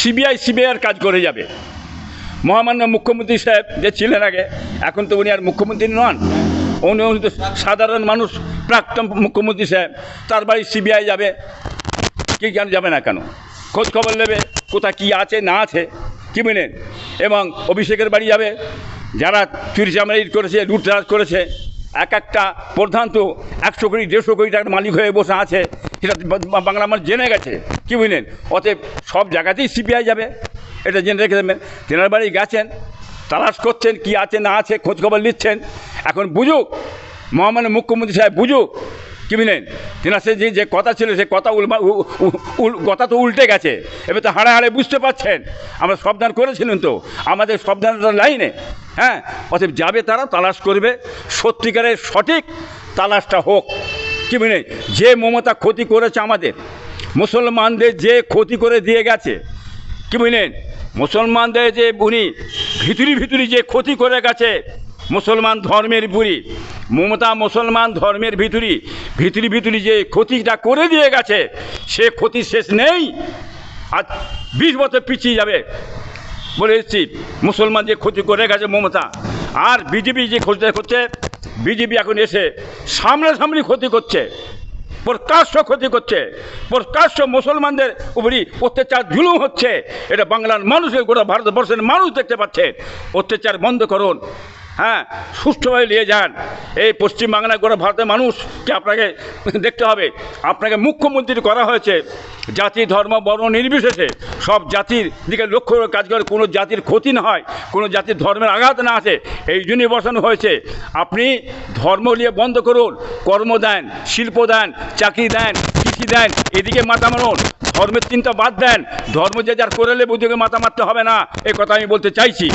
সিবিআইয়ের কাজ করে যাবে। মহামান্য মুখ্যমন্ত্রী সাহেব যে ছিলেন আগে, এখন তো উনি আর মুখ্যমন্ত্রী নন, উনি তো সাধারণ মানুষ, প্রাক্তন মুখ্যমন্ত্রী সাহেব, তার বাড়ি সিবিআই যাবে, কি কেন যাবে না কেন? খোঁজ খবর নেবে কোথায় কী আছে না আছে, কি বুঝলেন? এবং অভিষেকের বাড়ি যাবে, যারা চুরি চামারি করেছে, লুটতরাজ করেছে, এক একটা প্রধান তো 100 কোটি 150 কোটি টাকার মালিক হয়ে বসে আছে, সেটা বাংলা মানুষ জেনে গেছে, কি বুঝলেন? অতএব সব জায়গাতেই সিবিআই যাবে, এটা জেনে রেখে দেবেন। তেনার বাড়ি গেছেন, তালাশ করছেন কি আছে না আছে, খোঁজখবর নিচ্ছেন। এখন বুঝুক মহামান্য মুখ্যমন্ত্রী সাহেব, বুঝুক, কি বুঝলেন? তেনার সে যে কথা ছিল সে কথা কথা তো উল্টে গেছে, এবার তো হাড়ে হাড়ে বুঝতে পারছেন। আমরা সাবধান করেছিলেন তো, আমাদের সাবধানতার লাইনে, হ্যাঁ। অতএব যাবে, তারা তালাশ করবে, সত্যিকারের সঠিক তালাশটা হোক, কি বুঝলেন? যে মমতা ক্ষতি করেছে আমাদের মুসলমানদের, যে ক্ষতি করে দিয়ে গেছে, কি বুঝলেন? মুসলমানদের যে উনি ভিতরি যে ক্ষতি করে গেছে, মুসলমান ধর্মের বুড়ি মমতা মুসলমান ধর্মের ভিতরি যে ক্ষতিটা করে দিয়ে গেছে, সে ক্ষতি শেষ নেই। আজ 20 বছর পিছিয়ে যাবে বলে এসেছি। মুসলমান যে ক্ষতি করে গেছে মমতা, আর বিজেপি যে ক্ষতি করছে, বিজেপি এখন এসে সামনাসামনি ক্ষতি করছে, প্রকাশ্য ক্ষতি করছে, প্রকাশ্য মুসলমানদের উপরই অত্যাচার জুলুম হচ্ছে। এটা বাংলার মানুষের, গোটা ভারতবর্ষের মানুষ দেখতে পাচ্ছে। অত্যাচার বন্ধ করুন, হ্যাঁ, সুষ্ঠুভাবে নিয়ে যান। এই পশ্চিমবাংলায় গোটা ভারতের মানুষকে আপনাকে দেখতে হবে। আপনাকে মুখ্যমন্ত্রী করা হয়েছে জাতি ধর্ম বর্ণ নির্বিশেষে সব জাতির দিকে লক্ষ্য করে কাজ করে, কোনো জাতির ক্ষতি না হয়, কোনো জাতির ধর্মের আঘাত না আসে, এই জন্যই বসানো হয়েছে। আপনি ধর্ম নিয়ে বন্ধ করুন, কর্ম দেন, শিল্প দেন, চাকরি দেন, কৃষি দেন, এদিকে মাথা মারুন। ধর্মের চিন্তা বাদ দেন, ধর্ম যে যার করে নেবে ওদিকে মাথা মারতে হবে না, এই কথা আমি বলতে চাইছি।